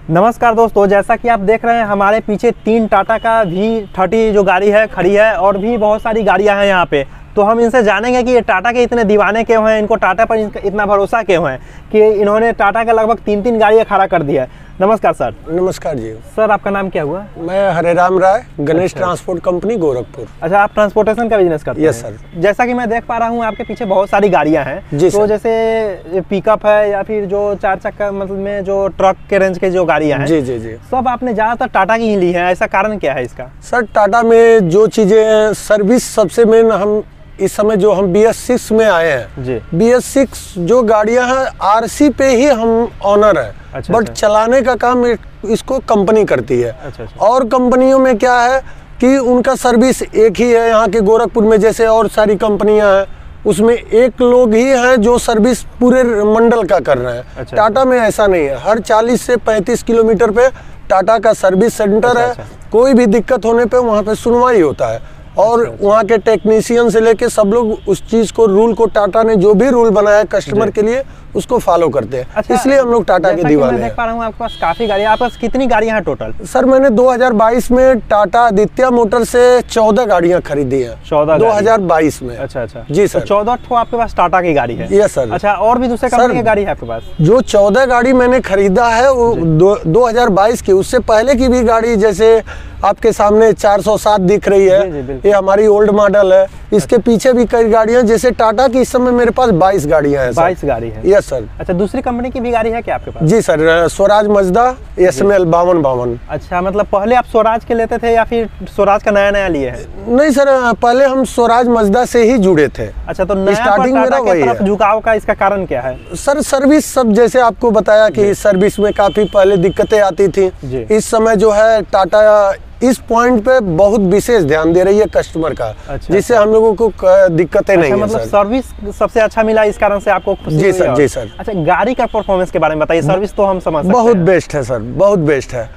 नमस्कार दोस्तों, जैसा कि आप देख रहे हैं हमारे पीछे 3 टाटा का V30 जो गाड़ी है खड़ी है और भी बहुत सारी गाड़ियां हैं यहाँ पे। तो हम इनसे जानेंगे कि ये टाटा के इतने दीवाने क्यों हैं, इनको टाटा पर इतना भरोसा क्यों है कि इन्होंने टाटा का लगभग 3 गाड़ियाँ खड़ा कर दिया है। नमस्कार सर। नमस्कार जी। सर आपका नाम क्या हुआ? मैं हरेराम राय, गणेश ट्रांसपोर्ट कंपनी गोरखपुर। अच्छा, आप ट्रांसपोर्टेशन का बिजनेस करते हैं? Yes sir. जैसा कि मैं देख पा रहा हूँ आपके पीछे बहुत सारी गाड़ियाँ हैं। जी तो सर। जैसे पिकअप है या फिर जो 4 चक्का मतलब में जो ट्रक के रेंज के जो गाड़ियाँ हैं, जी जी जी, सब आपने ज्यादातर टाटा की ही ली है, ऐसा कारण क्या है इसका? सर टाटा में जो चीज़ें सर्विस सबसे मेन, हम इस समय जो हम BS6 में आए हैं जी। BS6 जो गाड़ियां हैं RC पे ही हम ऑनर है। अच्छा, बट चलाने का काम इसको कंपनी करती है। अच्छा। और कंपनियों में क्या है कि उनका सर्विस एक ही है। यहाँ के गोरखपुर में जैसे और सारी कंपनियां हैं उसमें एक लोग ही हैं जो सर्विस पूरे मंडल का कर रहे हैं। अच्छा, टाटा में ऐसा नहीं है। हर 40 से 35 किलोमीटर पे टाटा का सर्विस सेंटर है। कोई भी दिक्कत होने पे वहाँ पे सुनवाई होता है और वहाँ के टेक्नीशियन से लेके सब लोग उस चीज़ को, रूल को, टाटा ने जो भी रूल बनाया है कस्टमर के लिए उसको फॉलो करते हैं। अच्छा, इसलिए हम लोग टाटा के दीवाने हैं। मैं देख पा रहा हूँ आपके पास काफी गाड़ियाँ। आपके पास कितनी गाड़ियाँ हैं टोटल? सर मैंने 2022 में टाटा आदित्य मोटर से 14 गाड़ियाँ खरीदी हैं। 14 2022 में। अच्छा जी सर। तो 14 ठो आपके पास टाटा की गाड़ी है? Yes sir. अच्छा, और भी दूसरे कंपनी की गाड़ी है आपके पास? जो 14 गाड़ी मैंने खरीदा है वो 2022 की, उससे पहले की भी गाड़ी, जैसे आपके सामने 407 दिख रही है, ये हमारी ओल्ड मॉडल है। इसके पीछे भी कई गाड़ियां, जैसे टाटा की इस समय मेरे पास 22 गाड़ियां हैं। 22 गाड़ी है? Yes sir. अच्छा, दूसरी कंपनी की भी गाड़ी है क्या आपके पास? जी सर, स्वराज मजदा SML 5252। अच्छा, मतलब पहले आप स्वराज के लेते थे या फिर स्वराज का नया लिया है? नहीं सर, पहले हम स्वराज मजदा से ही जुड़े थे। अच्छा, तो नया स्टार्टिंग मेरा वही है। झुकाव का इसका कारण क्या है? सर सर्विस सब, जैसे आपको बताया कि सर्विस में काफी पहले दिक्कतें आती थी। इस समय जो है टाटा इस पॉइंट पे बहुत विशेष ध्यान दे रही है कस्टमर का। जिससे हम लोगों को दिक्कतें नहीं है। मतलब सर्विस सबसे अच्छा मिला, इस कारण से आपको खुशी? जी सर, जी सर। अच्छा, गाड़ी का परफॉर्मेंस के बारे में बताइए। सर्विस तो हम समझ सकते हैं। बहुत बेस्ट है सर, बहुत बेस्ट है।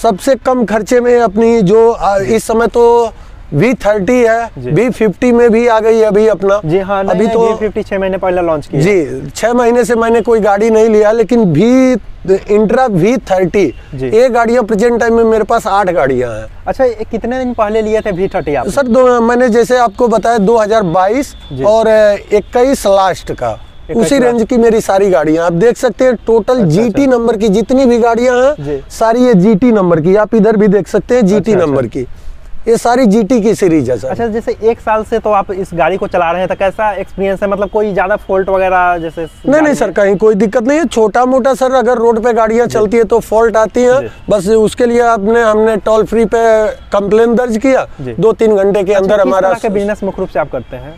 सबसे कम खर्चे में अपनी जो इस समय तो V30 है, V50 में भी आ गई है अभी अपना। जी हाँ, अभी तो V50 6 महीने पहले लॉन्च किया। जी, 6 महीने से मैंने कोई गाड़ी नहीं लिया, लेकिन इंट्रा V30 ये गाड़ियाँ प्रेजेंट टाइम में मेरे पास 8 गाड़ियाँ हैं। अच्छा, कितने दिन पहले लिए थे V30 आप? सर मैंने जैसे आपको बताया 2022 और 21 लास्ट का, उसी रेंज की मेरी सारी गाड़ियां आप देख सकते हैं। टोटल GT नंबर की जितनी भी गाड़ियां हैं सारी ये GT नंबर की। आप इधर भी देख सकते हैं GT नंबर की, ये सारी GT की सीरीज है सर। अच्छा, जैसे 1 साल से तो आप इस गाड़ी को चला रहे हैं, तो कैसा एक्सपीरियंस है? मतलब कोई ज्यादा फॉल्ट वगैरह जैसे? नहीं सर, कहीं कोई दिक्कत नहीं है। छोटा मोटा सर अगर रोड पे गाड़ियां चलती है तो फॉल्ट आती है, बस उसके लिए हमने टोल फ्री पे कंप्लेन दर्ज किया, 2-3 घंटे के अंदर हमारा। बिजनेस मुख्य रूप से आप करते हैं?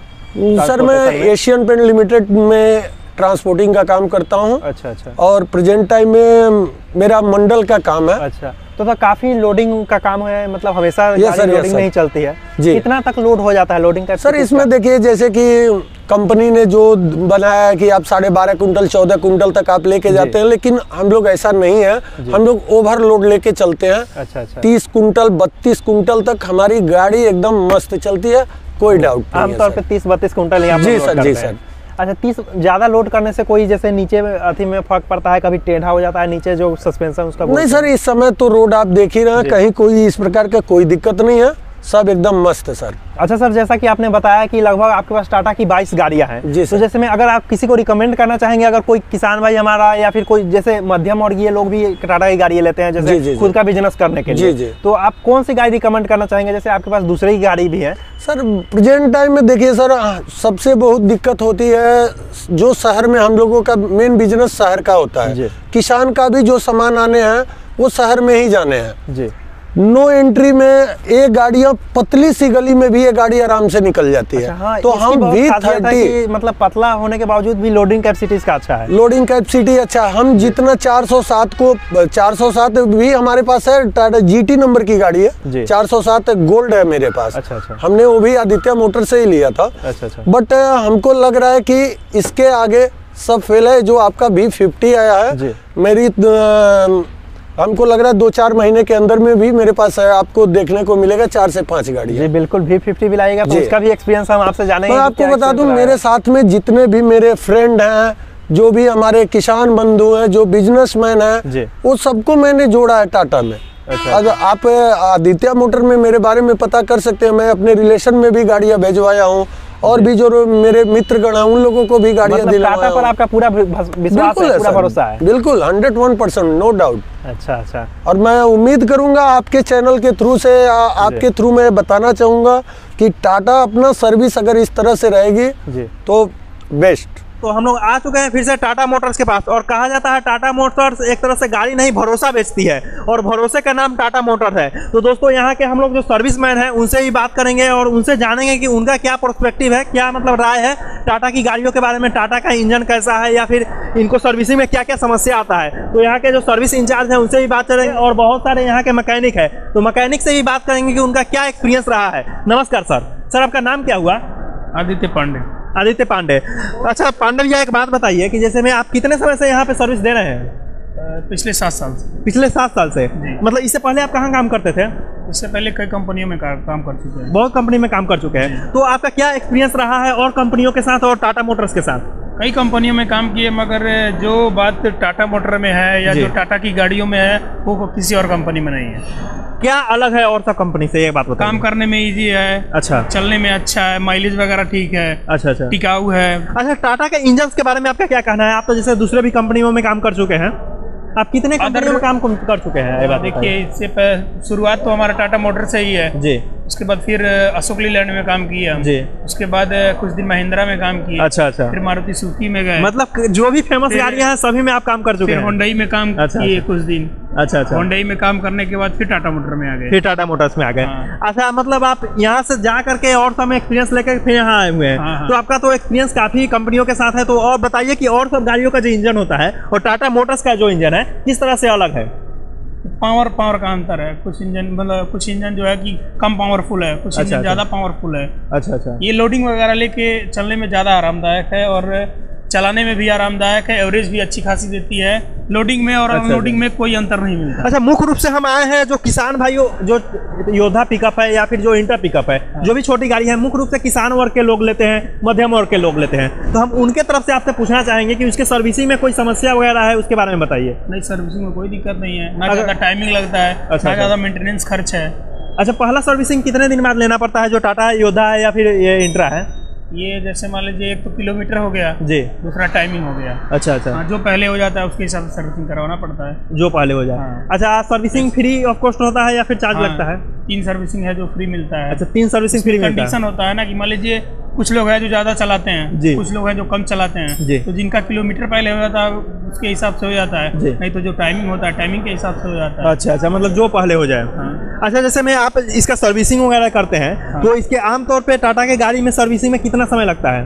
सर मैं एशियन पेंट लिमिटेड में ट्रांसपोर्टिंग का काम करता हूँ। अच्छा। और प्रेजेंट टाइम में मेरा मंडल का काम है। अच्छा, तो काफी लोडिंग का काम है, मतलब हमेशा लोडिंग नहीं चलती है? कितना तक लोड हो जाता है लोडिंग का? सर इसमें देखिए, जैसे कि कंपनी ने जो बनाया है कि आप 12.5 कुंटल 14 कुंटल तक आप लेके जाते हैं, लेकिन हम लोग ऐसा नहीं है। हम लोग ओवरलोड लेके चलते हैं। अच्छा। 30 कुंटल 32 कुंटल तक हमारी गाड़ी एकदम मस्त चलती है, कोई डाउट नहीं। आमतौर पे 30-32 कुंटल? जी सर, जी सर। अच्छा, 30 ज्यादा लोड करने से कोई जैसे नीचे अथी में फर्क पड़ता है, कभी टेढ़ा हो जाता है नीचे जो सस्पेंशन उसका? नहीं सर, इस समय तो रोड आप देख ही रहे हैं, कहीं कोई इस प्रकार का कोई दिक्कत नहीं है, सब एकदम मस्त है सर। अच्छा सर, जैसा कि आपने बताया कि लगभग आपके पास टाटा की 22 गाड़ियां हैं। जी तो जैसे में अगर आप किसी को रिकमेंड करना चाहेंगे, अगर कोई किसान भाई हमारा या फिर कोई जैसे मध्यम वर्गीय लोग भी टाटा की गाड़ी लेते हैं जैसे खुद का बिजनेस करने के लिए, तो आप कौन सी गाड़ी रिकमेंड करना चाहेंगे? जैसे आपके पास दूसरी गाड़ी भी है सर। प्रेजेंट टाइम में देखिए सर, सबसे बहुत दिक्कत होती है जो शहर में हम लोगों का मेन बिजनेस शहर का होता है। किसान का भी जो सामान आने हैं वो शहर में ही जाने हैं। नो एंट्री में ये गाड़ियां, पतली सी गली में भी ये गाड़ी आराम से निकल जाती है। हाँ, तो हम V30 मतलब पतला होने के बावजूद भी लोडिंग कैपेसिटी इसका अच्छा है। लोडिंग कैपेसिटी अच्छा। हम जितना 407 भी हमारे पास है, टाटा GT नंबर की गाड़ी है, 407 गोल्ड है मेरे पास। अच्छा। हमने वो भी आदित्य मोटर से ही लिया था। अच्छा। बट हमको लग रहा है कि इसके आगे सब फेल है। जो आपका V50 आया है, मेरी हमको लग रहा है 2-4 महीने के अंदर में भी मेरे पास है, आपको देखने को मिलेगा 4 से 5 गाड़ी। जी बिल्कुल, V50 भी लाएगा तो उसका भी एक्सपीरियंस हम आपसे जानेंगे। मैं आपको बता दूं, मेरे साथ में जितने भी मेरे फ्रेंड हैं जो भी हमारे किसान बंधु हैं, जो बिजनेसमैन हैं, वो सबको मैंने जोड़ा है टाटा में। अच्छा। आज आप आदित्य मोटर में मेरे बारे में पता कर सकते हैं, मैं अपने रिलेशन में भी गाड़ियां भेजवाया हूँ और भी जो मेरे मित्रगण हैं उन लोगों को भी गाड़ियां दिलवाया। टाटा पर आपका पूरा विश्वास है, पूरा भरोसा है? बिल्कुल 101%, नो डाउट। अच्छा अच्छा। और मैं उम्मीद करूंगा आपके चैनल के थ्रू से आपके थ्रू मैं बताना चाहूंगा कि टाटा अपना सर्विस अगर इस तरह से रहेगी तो बेस्ट। तो हम लोग आ चुके हैं फिर से टाटा मोटर्स के पास, और कहा जाता है टाटा मोटर्स एक तरह से गाड़ी नहीं भरोसा बेचती है, और भरोसे का नाम टाटा मोटर है। तो दोस्तों यहाँ के हम लोग जो सर्विसमैन हैं उनसे ही बात करेंगे और उनसे जानेंगे कि उनका क्या पर्सपेक्टिव है, क्या मतलब राय है टाटा की गाड़ियों के बारे में, टाटा का इंजन कैसा है या फिर इनको सर्विसिंग में क्या क्या समस्या आता है। तो यहाँ के जो सर्विस इंचार्ज हैं उनसे भी बात करेंगे, और बहुत सारे यहाँ के मैकेनिक है तो मैकेनिक से भी बात करेंगे कि उनका क्या एक्सपीरियंस रहा है। नमस्कार सर। सर आपका नाम क्या हुआ? आदित्य पांडे। आदित्य पांडे। अच्छा पांडे भैया, एक बात बताइए कि जैसे में आप कितने समय से यहाँ पे सर्विस दे रहे हैं? पिछले 7 साल से। पिछले 7 साल से? मतलब इससे पहले आप कहाँ काम करते थे? इससे पहले कई कंपनियों में काम कर चुके हैं। बहुत कंपनी में काम कर चुके हैं। तो आपका क्या एक्सपीरियंस रहा है और कंपनियों के साथ और टाटा मोटर्स के साथ? कई कंपनियों में काम किए, मगर जो बात टाटा मोटर में है या जो टाटा की गाड़ियों में है वो किसी और कंपनी में नहीं है। क्या अलग है और सब कंपनी से, ये बात बताइए। काम करने में इजी है। अच्छा। चलने में अच्छा है, माइलेज वगैरह ठीक है। अच्छा अच्छा। टिकाऊ है। अच्छा, टाटा के इंजन के बारे में आपका क्या कहना है? आप तो जैसे दूसरे भी कंपनियों में काम कर चुके हैं, आप कितने कंपनियों में काम कर चुके हैं? ये बात देखिए, इससे शुरुआत तो हमारा टाटा मोटर से ही है जी। उसके बाद फिर अशोक लीलैंड में काम किया जी। उसके बाद कुछ दिन महिंद्रा में काम किया। अच्छा अच्छा। फिर मारुति सुजुकी में गए। मतलब जो भी फेमस गाड़ियां हैं सभी में आप काम कर चुके हैं? होंडई में काम किए कुछ दिन। अच्छा अच्छा। होंडई में काम करने के बाद फिर टाटा मोटर में आ गए। फिर टाटा मोटर्स में आ गए। हाँ। अच्छा, मतलब आप यहाँ से जा करके और सब एक्सपीरियंस लेकर फिर यहाँ आए हुए हैं। हाँ। तो आपका तो एक्सपीरियंस काफी कंपनियों के साथ है, तो और बताइए कि और सब गाड़ियों का जो इंजन होता है और टाटा मोटर्स का जो इंजन है किस तरह से अलग है? पावर का अंतर है। कुछ इंजन मतलब कुछ इंजन जो है कि कम पावरफुल है, कुछ इंजन ज़्यादा पावरफुल है। अच्छा अच्छा। ये लोडिंग वगैरह लेके चलने में ज़्यादा आरामदायक है और चलाने में भी आरामदायक है। एवरेज भी अच्छी खासी देती है लोडिंग में, और अनलोडिंग में कोई अंतर नहीं मिलता। अच्छा, मुख्य रूप से हम आए हैं जो किसान भाइयों, जो योद्धा पिकअप है या फिर जो इंटर पिकअप है, जो भी छोटी गाड़ी है, मुख्य रूप से किसान वर्ग के लोग लेते हैं, मध्यम वर्ग के लोग लेते हैं। तो हम उनके तरफ से आपसे पूछना चाहेंगे कि उसके सर्विसिंग में कोई समस्या वगैरह है, उसके बारे में बताइए। नहीं, सर्विसिंग में कोई दिक्कत नहीं है, ना ज़्यादा टाइमिंग लगता है, ना ज़्यादा मेंटेनेंस खर्च है। अच्छा, पहला सर्विसिंग कितने दिन बाद लेना पड़ता है जो टाटा योद्धा है या फिर ये इंट्रा है? ये जैसे मान लीजिए एक तो किलोमीटर हो गया जी, दूसरा टाइमिंग हो गया। अच्छा अच्छा। हाँ, जो पहले हो जाता है उसके हिसाब से सर्विसिंग करवाना पड़ता है, जो पहले हो जाए। हाँ। अच्छा, सर्विसिंग फ्री ऑफ कॉस्ट होता है या फिर चार्ज लगता है? 3 सर्विसिंग है जो फ्री मिलता है। अच्छा, 3 सर्विसिंग फ्री मिलता है। कंडीशन होता है ना कि मान लीजिए कुछ लोग हैं जो ज़्यादा चलाते हैं, कुछ लोग हैं जो कम चलाते हैं, तो जिनका किलोमीटर पहले हो जाता है उसके हिसाब से हो जाता है, नहीं तो जो टाइमिंग होता है टाइमिंग के हिसाब से हो जाता है। अच्छा अच्छा, मतलब जो पहले हो जाए। हाँ। अच्छा, जैसे में आप इसका सर्विसिंग वगैरह करते हैं, हाँ। तो इसके आमतौर पे टाटा के गाड़ी में सर्विसिंग में कितना समय लगता है?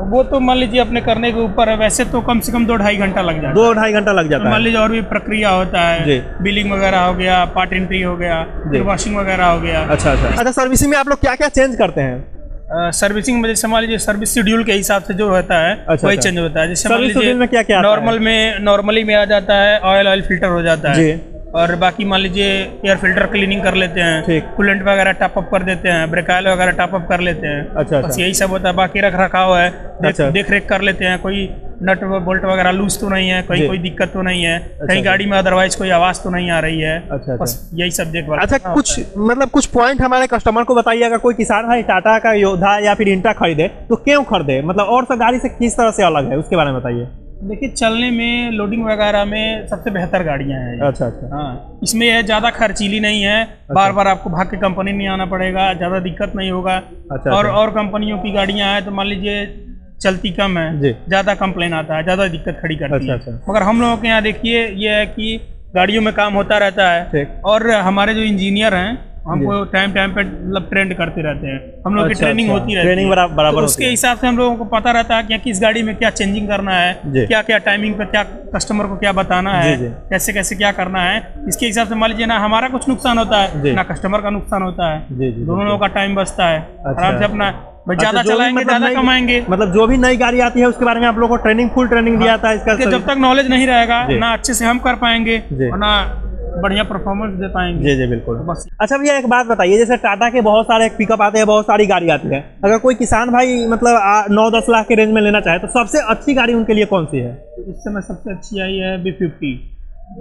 वो तो मान लीजिए अपने करने के ऊपर है, वैसे तो कम से कम 2-2.5 घंटा लग जाता है। 2-2.5 घंटा लग जाता है। मान लीजिए और भी प्रक्रिया होता है, बिलिंग वगैरह हो गया, पार्ट एंट्री हो गया, फिर वॉशिंग वगैरह हो गया। अच्छा अच्छा। अच्छा, सर्विसिंग में आप लोग क्या क्या चेंज करते हैं? सर्विसिंग में जैसे मान लीजिए सर्विस शेड्यूल के हिसाब से जो होता है वही चेंज होता है। जैसे मान लीजिए क्या क्या नॉर्मली में आ जाता है, ऑयल फिल्टर हो जाता है, और बाकी मान लीजिए एयर फिल्टर क्लीनिंग कर लेते हैं, कूलेंट वगैरह टॉप अप कर देते हैं, ब्रेक ऑयल वगैरह टॉप अप कर लेते हैं। अच्छा, बस यही सब होता है। बाकी रख रखाव है, देख रेख कर लेते हैं, कोई नट बोल्ट वगैरह लूज तो नहीं है, कहीं कोई दिक्कत तो नहीं है, कहीं गाड़ी में अदरवाइज कोई आवाज़ तो नहीं आ रही है। अच्छा, बस यही सब देखभाल। अच्छा, कुछ मतलब कुछ पॉइंट हमारे कस्टमर को बताइए। अगर कोई किसान है टाटा का योद्धा या फिर इंट्रा खरीदे तो क्यों खरीदे, मतलब और सब गाड़ी से किस तरह से अलग है, उसके बारे में बताइए। देखिए, चलने में लोडिंग वगैरह में सबसे बेहतर गाड़ियां हैं। अच्छा अच्छा। हाँ, इसमें यह ज़्यादा खर्चीली नहीं है। बार बार आपको भाग के कंपनी नहीं आना पड़ेगा, ज़्यादा दिक्कत नहीं होगा। अच्छा, और कंपनियों की गाड़ियां हैं तो मान लीजिए चलती कम है, ज़्यादा कंप्लेन आता है, ज़्यादा दिक्कत खड़ी करती है। मगर हम लोगों के यहाँ देखिए ये है कि गाड़ियों में काम होता रहता है, और हमारे जो इंजीनियर हैं हमको टाइम पे मतलब ट्रेंड करते रहते हैं। हम लोग की ट्रेनिंग होती रहती है, बराबर तो उसके हिसाब से हम लोगों को पता रहता है कि किस गाड़ी में क्या चेंजिंग करना है, क्या क्या टाइमिंग पे क्या कस्टमर को क्या बताना है, कैसे कैसे क्या करना है। इसके हिसाब से मान लीजिए ना हमारा कुछ नुकसान होता है, ना कस्टमर का नुकसान होता है, दोनों लोगों का टाइम बचता है। आराम से अपना ज्यादा चलाएंगे, ज्यादा कमाएंगे। मतलब जो भी नई गाड़ी आती है उसके बारे में आप लोगों को फुल ट्रेनिंग दिया था इसका। जब तक नॉलेज नहीं रहेगा ना अच्छे से हम कर पाएंगे, और ना बढ़िया परफॉर्मेंस दे पाएंगे। जी जी बिल्कुल। तो बस। अच्छा भैया एक बात बताइए, जैसे टाटा के बहुत सारे पिकअप आते हैं, बहुत सारी गाड़ी आती है, अगर कोई किसान भाई मतलब 9-10 लाख के रेंज में लेना चाहे तो सबसे अच्छी गाड़ी उनके लिए कौन सी है? इस समय सबसे अच्छी आई है B50।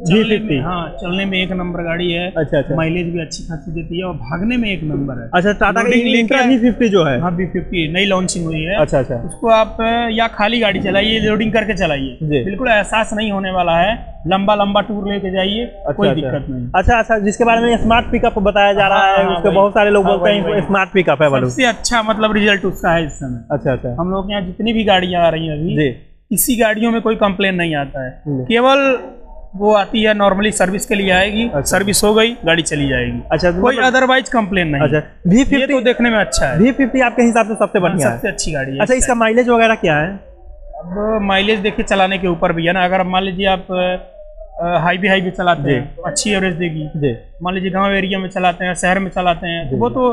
B50 हाँ, चलने में एक नंबर गाड़ी है। अच्छा अच्छा। माइलेज भी अच्छी खासी देती है और भागने में एक नंबर है। अच्छा, टाटा का इंट्रा B50 जो है। हाँ, B50 नई लॉन्चिंग हुई है। अच्छा अच्छा। उसको आप या खाली गाड़ी चलाइए, लोडिंग करके चलाइए, बिल्कुल एहसास नहीं होने वाला है। लंबा लंबा टूर लेके जाइए, कोई दिक्कत नहीं। अच्छा अच्छा, जिसके बारे में स्मार्ट पिकअप बताया जा रहा है, उसके बहुत सारे लोग बोलते हैं स्मार्ट पिकअप है, सबसे अच्छा मतलब रिजल्ट उसका है इस समय। अच्छा अच्छा। हम लोग यहाँ जितनी भी गाड़ियाँ आ रही हैं अभी, किसी गाड़ियों में कोई कंप्लेन नहीं आता है। केवल वो आती है नॉर्मली सर्विस के लिए आएगी। अच्छा। सर्विस हो गई, गाड़ी चली जाएगी। अच्छा, कोई अदरवाइज कंप्लेन नहीं। अच्छा, V50 तो देखने में अच्छा है। V50 आपके हिसाब से सबसे बढ़िया है, सबसे अच्छी गाड़ी है। अच्छा, इसका माइलेज वगैरह क्या है? अब माइलेज देखिए चलाने के ऊपर भी है ना। अगर मान लीजिए आप हाईवे चलाते हैं तो अच्छी एवरेज देगी। मान लीजिए गाँव एरिया में चलाते हैं, शहर में चलाते हैं, तो वो तो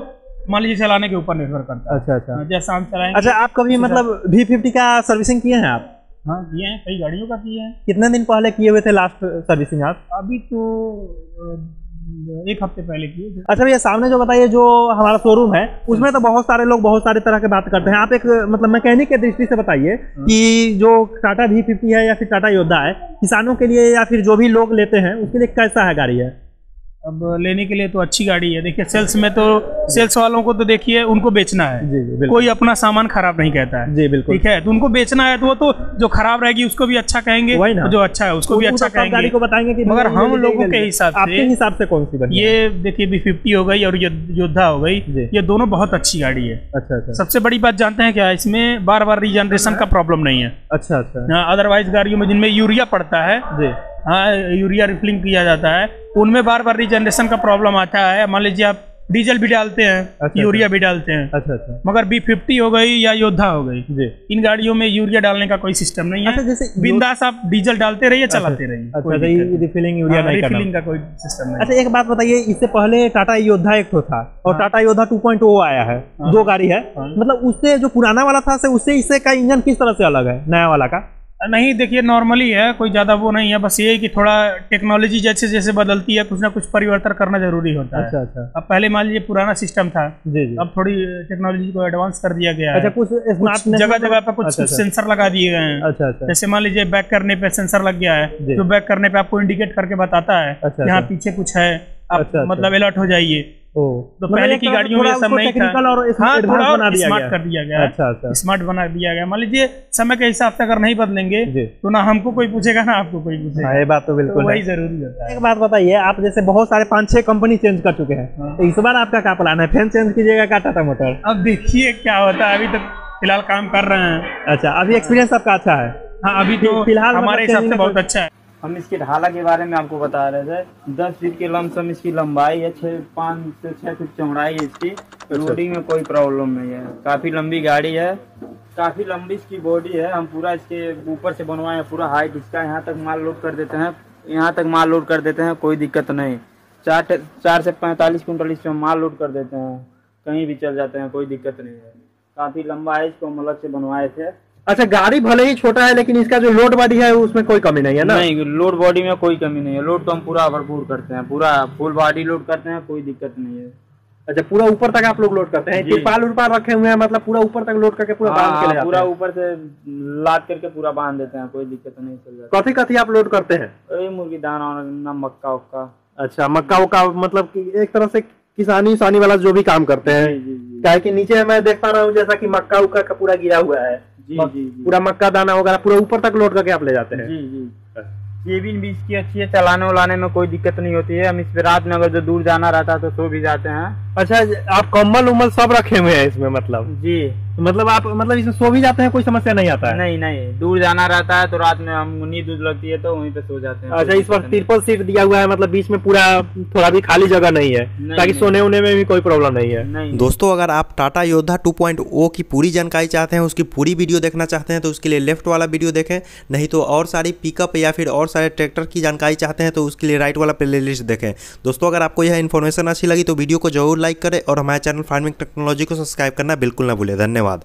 मान लीजिए चलाने के ऊपर निर्भर करता है। अच्छा अच्छा, जैसा हम चलाएंगे। अच्छा, आप कभी मतलब V50 का सर्विसिंग किए हैं आप? हाँ, किए हैं, कई गाड़ियों का किए हैं। कितने दिन पहले किए हुए थे लास्ट सर्विसिंग आप? अभी तो 1 हफ्ते पहले किए। अच्छा भैया, सामने जो बताइए जो हमारा शोरूम है उसमें तो बहुत सारे लोग बहुत सारे तरह के बात करते हैं, आप एक मतलब मैकेनिक के दृष्टि से बताइए कि जो टाटा V50 है या फिर टाटा योद्धा है, किसानों के लिए या फिर जो भी लोग लेते हैं उसके लिए कैसा है गाड़ी है? अब लेने के लिए तो अच्छी गाड़ी है। देखिए सेल्स में तो सेल्स वालों को तो देखिए उनको बेचना है। जी, कोई अपना सामान खराब नहीं कहता है। जी बिल्कुल, ठीक है। तो उनको बेचना है तो वो तो जो खराब रहेगी उसको भी अच्छा कहेंगे, तो जो अच्छा है उसको भी अच्छा कहेंगे। गाड़ी को बताएंगे कि मगर हम लोगों के हिसाब से, आपके हिसाब से कौन सी बढ़िया? ये देखिए B50 हो गई और योद्धा हो गई, ये दोनों बहुत अच्छी गाड़ी है। अच्छा अच्छा। सबसे बड़ी बात जानते हैं क्या, इसमें बार बार रीजनरेशन का प्रॉब्लम नहीं है। अच्छा अच्छा। अदरवाइज गाड़ियों में जिनमें यूरिया पड़ता है, हाँ, यूरिया रिफिलिंग किया जाता है, उनमें बार बार रीजनरेशन का प्रॉब्लम आता है। मान लीजिए आप डीजल भी डालते हैं। अच्छा, यूरिया भी डालते हैं। अच्छा अच्छा। मगर B50 हो गई या योद्धा हो गई, इन गाड़ियों में यूरिया डालने का कोई सिस्टम नहीं है। अच्छा, जैसे बिंदास आप डीजल डालते रहिए, चलाते रहिए। अच्छा, रिफिलिंग यूरिया नहीं करना, रिफिलिंग का कोई सिस्टम नहीं। अच्छा, एक बात बताइए, इससे पहले टाटा योद्धा एक तो था और टाटा योद्धा 2.0 आया है, 2 गाड़ी है, मतलब उससे जो पुराना वाला था उससे इससे का इंजन किस तरह से अलग है नया वाला का? नहीं, देखिए नॉर्मली है, कोई ज़्यादा वो नहीं है। बस ये है कि थोड़ा टेक्नोलॉजी जैसे जैसे बदलती है, कुछ ना कुछ परिवर्तन करना जरूरी होता है। अच्छा अच्छा। अब पहले मान लीजिए पुराना सिस्टम था, जी जी, अब थोड़ी टेक्नोलॉजी को एडवांस कर दिया गया है। अच्छा, कुछ जगह जगह पे कुछ सेंसर लगा दिए गए हैं। अच्छा अच्छा। जैसे मान लीजिए बैक करने पे सेंसर लग गया है, जो बैक करने पे आपको इंडिकेट करके बताता है यहाँ पीछे कुछ है, आप मतलब अलर्ट हो जाइए। तो पहले की गाड़ियों में सब नहीं था। हाँ, थोड़ा स्मार्ट कर दिया गया। अच्छा अच्छा, स्मार्ट बना दिया गया। मान लीजिए समय के हिसाब से अगर नहीं बदलेंगे तो ना हमको कोई पूछेगा ना आपको कोई पूछेगा। ये बात तो बिल्कुल वही जरूरी होता है। एक बात बताइए, आप जैसे बहुत सारे 5-6 कंपनी चेंज कर चुके हैं, तो इस बार आपका क्या प्लान है? फैन चेंज कीजिएगा क्या टाटा मोटर? अब देखिए क्या होता है, अभी तो फिलहाल काम कर रहे हैं। अच्छा, अभी एक्सपीरियंस आपका अच्छा है? हाँ, अभी तो फिलहाल हमारे हिसाब से बहुत अच्छा है। हम इसकी ढाला के बारे में आपको बता रहे थे। 10 फीट के लमसम इसकी लंबाई है, 5 से 6 फीट चौड़ाई है इसकी। रोडिंग में कोई प्रॉब्लम नहीं है, काफी लंबी गाड़ी है, काफी लंबी इसकी बॉडी है। हम पूरा इसके ऊपर से बनवाए हैं, पूरा हाइट इसका, यहाँ तक माल लोड कर देते हैं, यहाँ तक माल लोड कर देते हैं, कोई दिक्कत नहीं। 4 से 45 कुंटल इसमें माल लोड कर देते हैं, कहीं भी चल जाते हैं, कोई दिक्कत नहीं है। काफी लंबा है, इसको हम अलग से बनवाए थे। अच्छा, गाड़ी भले ही छोटा है लेकिन इसका जो लोड बॉडी है उसमें कोई कमी नहीं है ना? नहीं, लोड बॉडी में कोई कमी नहीं है। लोड तो हम पूरा भरपूर करते हैं, पूरा फुल बॉडी लोड करते हैं, कोई दिक्कत नहीं है। अच्छा, पूरा ऊपर तक आप लोग लोड करते हैं? तिरपाल उरपाल रखे हुए हैं, मतलब पूरा ऊपर तक लोड करके पूरा बांध के ले जाते हैं? पूरा ऊपर से लाद करके पूरा बांध देते हैं, कोई दिक्कत नहीं, चल जाता है। कथी आप लोड करते हैं? मुर्गी दाना, मक्का उक्का। अच्छा, मक्का उक्का, मतलब एक तरह से किसानी वाला जो भी काम करते हैं। क्या है कि नीचे मैं देख पा रहा हूँ जैसा कि मक्का उक्का का पूरा गिरा हुआ है। जी जी, पूरा मक्का दाना वगैरह पूरा ऊपर तक लोड करके आप ले जाते हैं? जी जी। केबिन भी इसकी अच्छी है, चलाने उलाने में कोई दिक्कत नहीं होती है। हम इस पे रात में अगर जो दूर जाना रहता है तो सो भी जाते हैं। अच्छा, आप कम्बल उम्बल सब रखे हुए हैं इसमें? मतलब जी, मतलब आप मतलब इसमें सो भी जाते हैं, कोई समस्या नहीं आता है? नहीं नहीं, दूर जाना रहता है तो रात में हम नींद लगती है तो वहीं पे सो जाते हैं। अच्छा, इस वक्त ट्रिपल सीट दिया हुआ है, मतलब बीच में पूरा थोड़ा भी खाली जगह नहीं है, ताकि सोने उन्ने में भी कोई प्रॉब्लम नहीं है। दोस्तों, अगर आप टाटा योद्धा 2.0 की पूरी जानकारी चाहते हैं, उसकी पूरी वीडियो देखना चाहते हैं तो उसके लिए लेफ्ट वाला वीडियो देखें, नहीं तो और सारी पिकअप या फिर और सारे ट्रैक्टर की जानकारी चाहते हैं तो उसके लिए राइट वाला प्लेलिस्ट देखें। दोस्तों, अगर आपको यह इन्फॉर्मेशन अच्छी लगी तो वीडियो को जरूर लाइक करें और हमारे चैनल फार्मिंग टेक्नोलॉजी को सब्सक्राइब करना बिल्कुल ना भूलें। धन्यवाद।